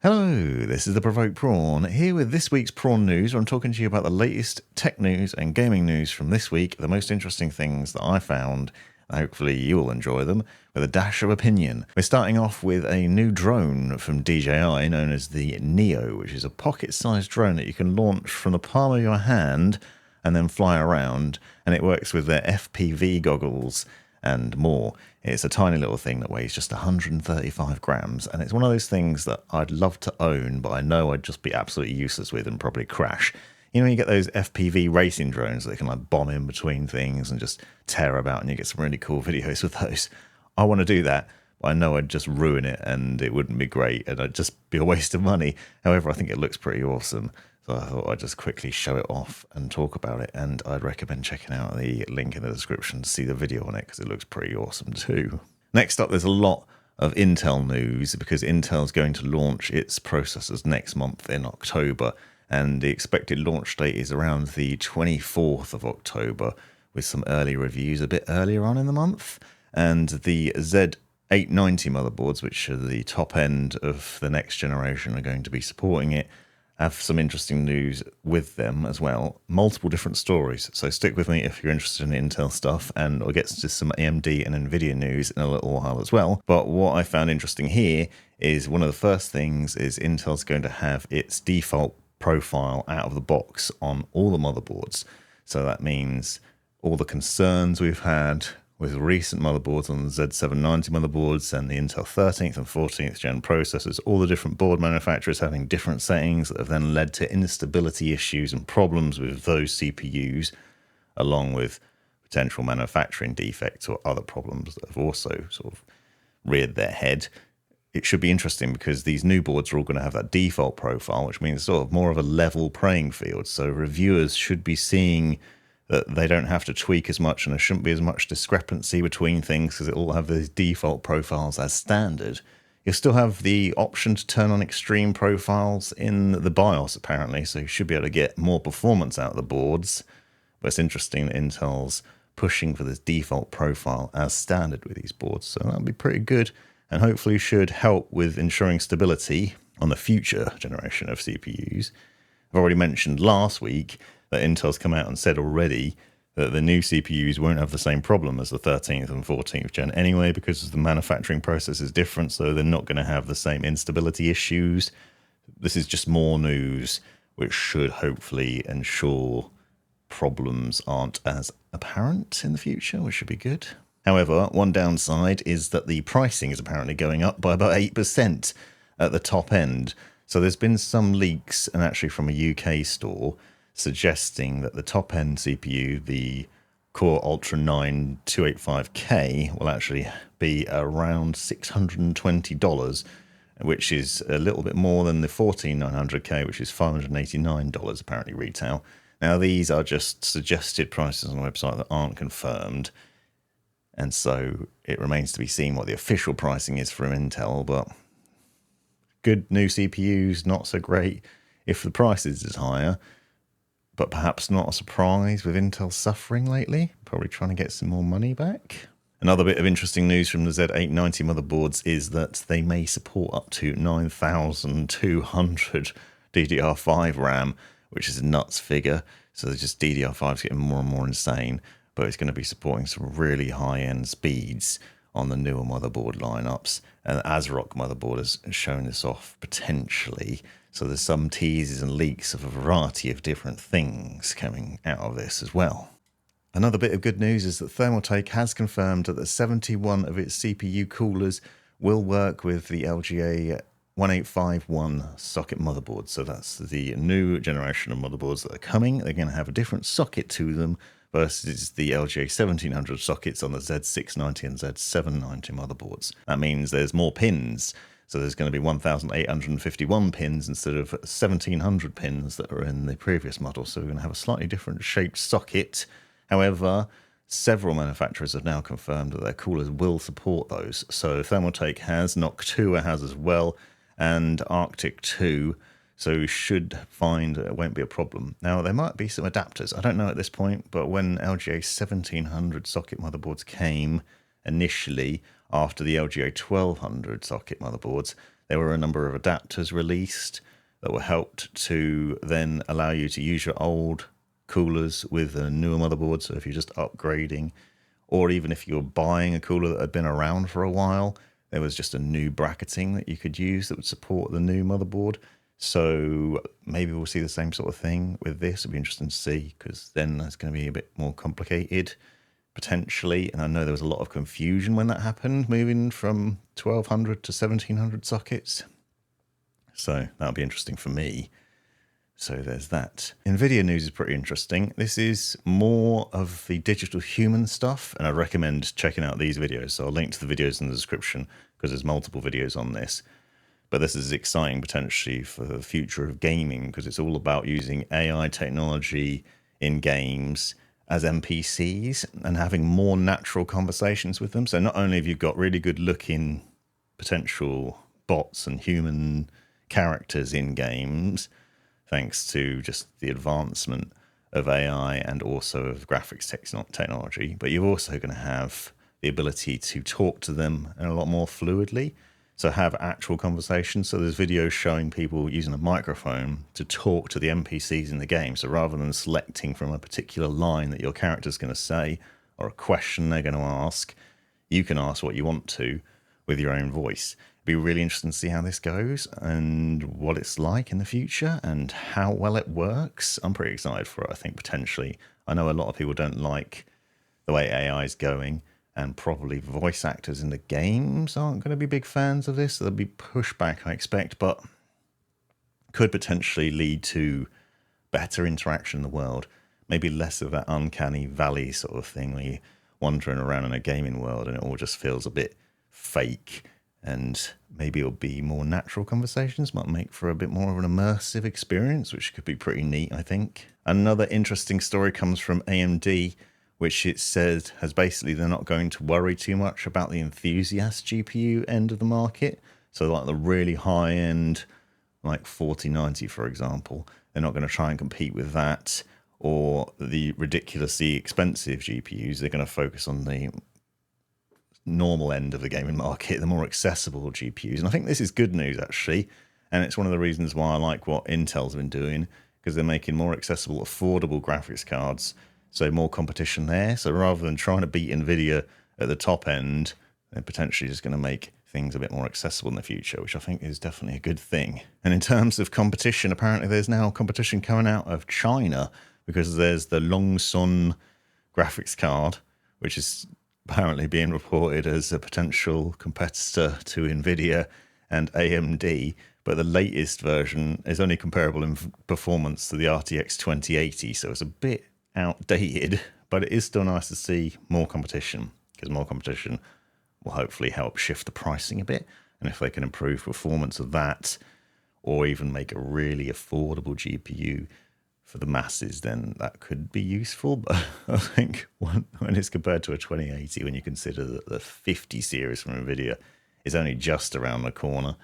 Hello, this is the Provoked Prawn, here with this week's Prawn News, where I'm talking to you about the latest tech news and gaming news from this week, the most interesting things that I found. Hopefully you will enjoy them, with a dash of opinion. We're starting off with a new drone from DJI known as the Neo, which is a pocket-sized drone that you can launch from the palm of your hand and then fly around, and it works with their FPV goggles and more. It's a tiny little thing that weighs just 135 grams, and it's one of those things that I'd love to own, but I know I'd just be absolutely useless with and probably crash. You know, you get those FPV racing drones that can like bomb in between things and just tear about, and you get some really cool videos with those. I want to do that, but I know I'd just ruin it and it wouldn't be great and it'd just be a waste of money. However, I think it looks pretty awesome. So I thought I'd just quickly show it off and talk about it, and I'd recommend checking out the link in the description to see the video on it because it looks pretty awesome too. Next up, there's a lot of Intel news because Intel's going to launch its processors next month in October, and the expected launch date is around the 24th of October, with some early reviews a bit earlier on in the month. And the Z890 motherboards, which are the top end of the next generation, are going to be supporting it. Have some interesting news with them as well. Multiple different stories. So stick with me if you're interested in Intel stuff, and I'll get to some AMD and Nvidia news in a little while as well. But what I found interesting here is one of the first things is Intel's going to have its default profile out of the box on all the motherboards. So that means all the concerns we've had with recent motherboards on the Z790 motherboards and the Intel 13th and 14th gen processors, all the different board manufacturers having different settings that have then led to instability issues and problems with those CPUs, along with potential manufacturing defects or other problems that have also sort of reared their head. It should be interesting because these new boards are all going to have that default profile, which means sort of more of a level playing field. So reviewers should be seeing that they don't have to tweak as much, and there shouldn't be as much discrepancy between things because it all have these default profiles as standard. You'll still have the option to turn on extreme profiles in the BIOS apparently, so you should be able to get more performance out of the boards. But it's interesting that Intel's pushing for this default profile as standard with these boards, so that'll be pretty good and hopefully should help with ensuring stability on the future generation of CPUs. I've already mentioned last week that Intel's come out and said already that the new CPUs won't have the same problem as the 13th and 14th gen anyway, because the manufacturing process is different, so they're not going to have the same instability issues. This is just more news, which should hopefully ensure problems aren't as apparent in the future, which should be good. However, one downside is that the pricing is apparently going up by about 8% at the top end. So there's been some leaks, and actually from a UK store, suggesting that the top-end CPU, the Core Ultra 9 285K, will actually be around $620, which is a little bit more than the 14900K, which is $589 apparently retail. Now, these are just suggested prices on the website that aren't confirmed, and so it remains to be seen what the official pricing is from Intel, but good new CPUs, not so great if the price is higher. But perhaps not a surprise with Intel suffering lately, probably trying to get some more money back. Another bit of interesting news from the Z890 motherboards is that they may support up to 9,200 DDR5 RAM, which is a nuts figure. So they're just DDR5's getting more and more insane, but it's going to be supporting some really high-end speeds on the newer motherboard lineups. And ASRock motherboard has shown this off potentially. So there's some teases and leaks of a variety of different things coming out of this as well. Another bit of good news is that Thermaltake has confirmed that 71 of its CPU coolers will work with the LGA1851 socket motherboard. So that's the new generation of motherboards that are coming. They're going to have a different socket to them versus the LGA1700 sockets on the Z690 and Z790 motherboards. That means there's more pins. So there's going to be 1,851 pins instead of 1,700 pins that are in the previous model. So we're going to have a slightly different shaped socket. However, several manufacturers have now confirmed that their coolers will support those. So Thermaltake has, Noctua has as well, and Arctic 2. So you should find it won't be a problem. Now, there might be some adapters. I don't know at this point, but when LGA 1700 socket motherboards came initially, after the LGA 1200 socket motherboards, there were a number of adapters released that were helped to then allow you to use your old coolers with a newer motherboard. So if you're just upgrading, or even if you're buying a cooler that had been around for a while, there was just a new bracketing that you could use that would support the new motherboard. So maybe we'll see the same sort of thing with this. It'll be interesting to see, because then that's going to be a bit more complicated potentially. And I know there was a lot of confusion when that happened, moving from 1200 to 1700 sockets. So that'll be interesting for me. So there's that. Nvidia news is pretty interesting. This is more of the digital human stuff, and I recommend checking out these videos. So I'll link to the videos in the description, because there's multiple videos on this. But this is exciting potentially for the future of gaming, because it's all about using AI technology in games as NPCs and having more natural conversations with them. So not only have you got really good looking potential bots and human characters in games, thanks to just the advancement of AI and also of graphics technology, but you're also going to have the ability to talk to them in a lot more fluidly. So have actual conversations. So there's videos showing people using a microphone to talk to the NPCs in the game. So rather than selecting from a particular line that your character's going to say or a question they're going to ask, you can ask what you want to with your own voice. It'd be really interesting to see how this goes and what it's like in the future and how well it works. I'm pretty excited for it, I think, potentially. I know a lot of people don't like the way AI is going, and probably voice actors in the games aren't going to be big fans of this. So there'll be pushback, I expect, but could potentially lead to better interaction in the world. Maybe less of that uncanny valley sort of thing where you're wandering around in a gaming world and it all just feels a bit fake. And maybe it'll be more natural conversations, might make for a bit more of an immersive experience, which could be pretty neat, I think. Another interesting story comes from AMD, which it says has basically they're not going to worry too much about the enthusiast GPU end of the market. So like the really high end, like 4090, for example, they're not going to try and compete with that, or the ridiculously expensive GPUs. They're going to focus on the normal end of the gaming market, the more accessible GPUs. And I think this is good news, actually. And it's one of the reasons why I like what Intel's been doing, because they're making more accessible, affordable graphics cards. So more competition there. So rather than trying to beat Nvidia at the top end, they're potentially just going to make things a bit more accessible in the future, which I think is definitely a good thing. And in terms of competition, apparently there's now competition coming out of China, because there's the Longsun graphics card, which is apparently being reported as a potential competitor to Nvidia and AMD. But the latest version is only comparable in performance to the RTX 2080. So it's a bit outdated, but it is still nice to see more competition, because more competition will hopefully help shift the pricing a bit. And if they can improve performance of that, or even make a really affordable GPU for the masses, then that could be useful. But I think when it's compared to a 2080, when you consider that the 50 series from Nvidia is only just around the corner,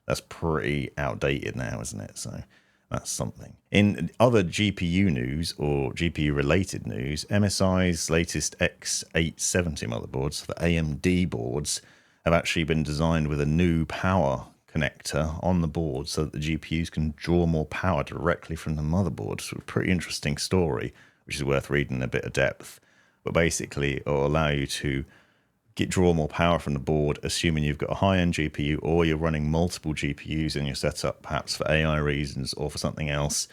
that's pretty outdated now, isn't it? So that's something. In other GPU news, or GPU related news, MSI's latest X870 motherboards, the AMD boards, have actually been designed with a new power connector on the board so that the GPUs can draw more power directly from the motherboard. So a pretty interesting story, which is worth reading in a bit of depth. But basically, it will allow you to draw more power from the board, assuming you've got a high-end GPU or you're running multiple GPUs in your setup, perhaps for AI reasons or for something else.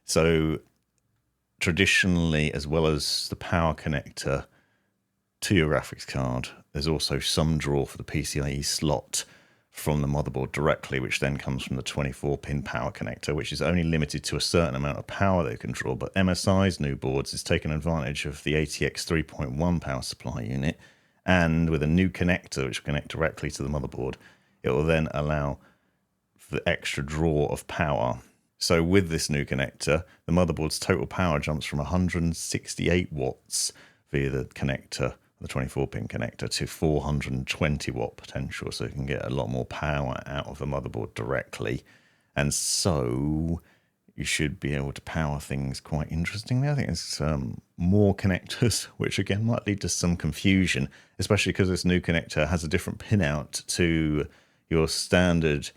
So traditionally, as well as the power connector to your graphics card, there's also some draw for the PCIe slot from the motherboard directly, which then comes from the 24-pin power connector, which is only limited to a certain amount of power they can draw. But MSI's new boards is taking advantage of the ATX 3.1 power supply unit, and with a new connector which will connect directly to the motherboard, it will then allow for the extra draw of power. So with this new connector, the motherboard's total power jumps from 168 watts via the connector, the 24-pin connector, to 420 watt potential. So you can get a lot more power out of the motherboard directly. And so you should be able to power things quite interestingly. I think it's more connectors, which again might lead to some confusion, especially because this new connector has a different pin out to your standard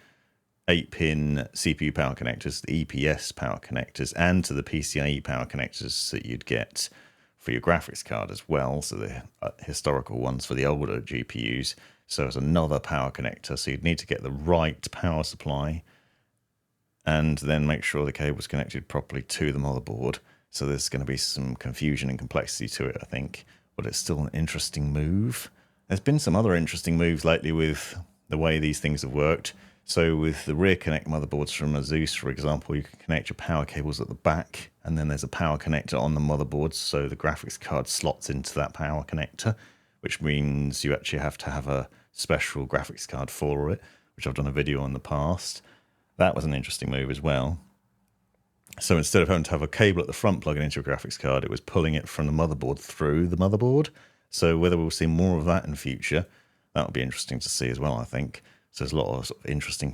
8-pin CPU power connectors, the EPS power connectors, and to the PCIe power connectors that you'd get for your graphics card as well. So the historical ones for the older GPUs. So it's another power connector. So you'd need to get the right power supply and then make sure the cable's connected properly to the motherboard. So there's going to be some confusion and complexity to it, I think, but it's still an interesting move. There's been some other interesting moves lately with the way these things have worked. So with the rear connect motherboards from Asus, for example, you can connect your power cables at the back, and then there's a power connector on the motherboard, so the graphics card slots into that power connector, which means you actually have to have a special graphics card for it, which I've done a video on in the past. That was an interesting move as well. So instead of having to have a cable at the front plugging into a graphics card, it was pulling it from the motherboard through the motherboard. So whether we'll see more of that in the future, that will be interesting to see as well, I think. So there's a lot of, sort of interesting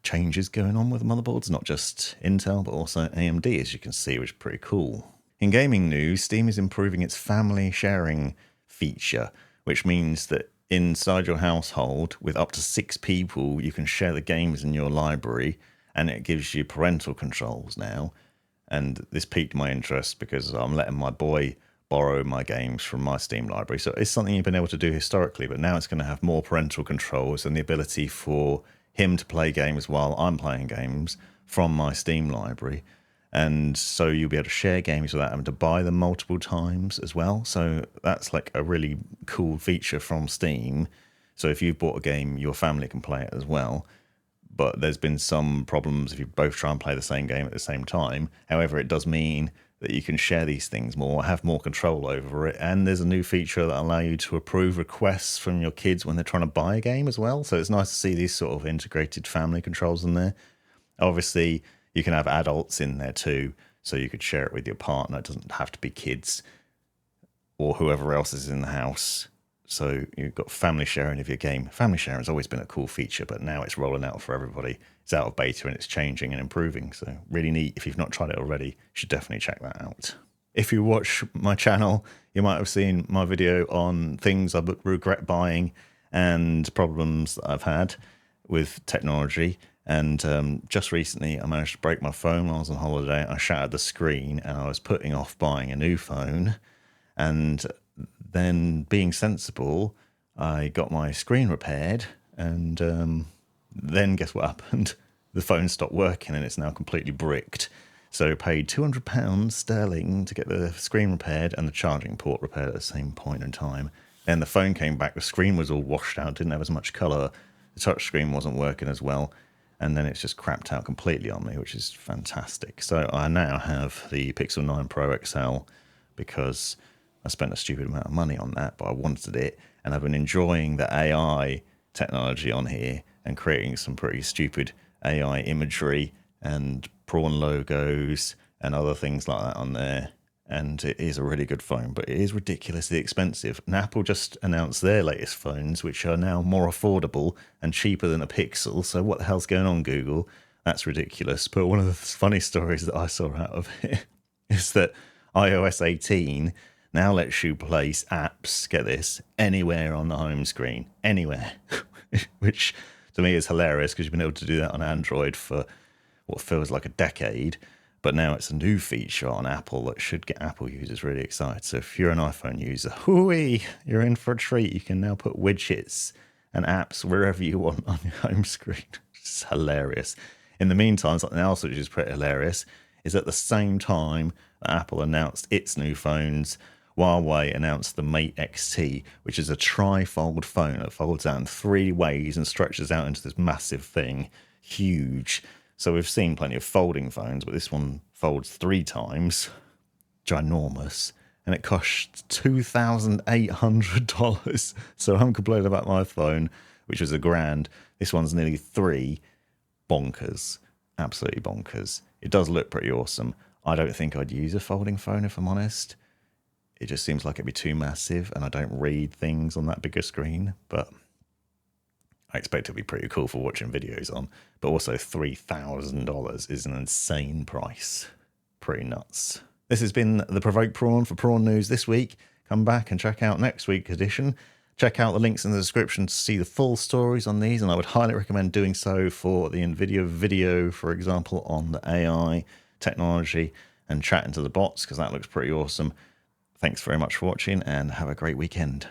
changes going on with the motherboards, not just Intel, but also AMD, as you can see, which is pretty cool. In gaming news, Steam is improving its family sharing feature, which means that inside your household, with up to 6 people, you can share the games in your library, and it gives you parental controls now. And this piqued my interest because I'm letting my boy borrow my games from my Steam library. So it's something you've been able to do historically, but now it's going to have more parental controls and the ability for him to play games while I'm playing games from my Steam library. And so you'll be able to share games without having to buy them multiple times as well. So that's like a really cool feature from Steam. So if you've bought a game, your family can play it as well. But there's been some problems if you both try and play the same game at the same time. However, it does mean that you can share these things more, have more control over it, and there's a new feature that allows you to approve requests from your kids when they're trying to buy a game as well. So it's nice to see these sort of integrated family controls in there. Obviously, you can have adults in there too, so you could share it with your partner. It doesn't have to be kids or whoever else is in the house. So you've got family sharing of your game. Family sharing has always been a cool feature, but now it's rolling out for everybody. It's out of beta and it's changing and improving. So really neat. If you've not tried it already, you should definitely check that out. If you watch my channel, you might have seen my video on things I regret buying and problems that I've had with technology. And just recently, I managed to break my phone while I was on holiday. I shattered the screen and I was putting off buying a new phone. And then, being sensible, I got my screen repaired, and then guess what happened? The phone stopped working, and it's now completely bricked. So I paid £200 sterling to get the screen repaired and the charging port repaired at the same point in time. Then the phone came back, the screen was all washed out, didn't have as much colour, the touch screen wasn't working as well, and then it's just crapped out completely on me, which is fantastic. So I now have the Pixel 9 Pro XL because I spent a stupid amount of money on that, but I wanted it, and I've been enjoying the AI technology on here and creating some pretty stupid AI imagery and Prawn logos and other things like that on there. And it is a really good phone, but it is ridiculously expensive. And Apple just announced their latest phones, which are now more affordable and cheaper than a Pixel. So what the hell's going on, Google? That's ridiculous. But one of the funny stories that I saw out of it is that iOS 18 now lets you place apps, get this, anywhere on the home screen, anywhere, which to me is hilarious because you've been able to do that on Android for what feels like a decade, but now it's a new feature on Apple that should get Apple users really excited. So if you're an iPhone user, hooey, you're in for a treat. You can now put widgets and apps wherever you want on your home screen. It's hilarious. In the meantime, something else which is pretty hilarious is at the same time that Apple announced its new phones, Huawei announced the Mate XT, which is a tri-fold phone that folds out in 3 ways and stretches out into this massive thing. Huge. So we've seen plenty of folding phones, but this one folds 3 times. Ginormous. And it costs $2,800. So I'm complaining about my phone, which was $1,000. This one's nearly 3. Bonkers. Absolutely bonkers. It does look pretty awesome. I don't think I'd use a folding phone if I'm honest. It just seems like it'd be too massive, and I don't read things on that bigger screen, but I expect it'll be pretty cool for watching videos on. But also $3,000 is an insane price. Pretty nuts. This has been the Provoked Prawn for Prawn News this week. Come back and check out next week's edition. Check out the links in the description to see the full stories on these, and I would highly recommend doing so for the Nvidia video, for example, on the AI technology and chatting to the bots, because that looks pretty awesome. Thanks very much for watching, and have a great weekend.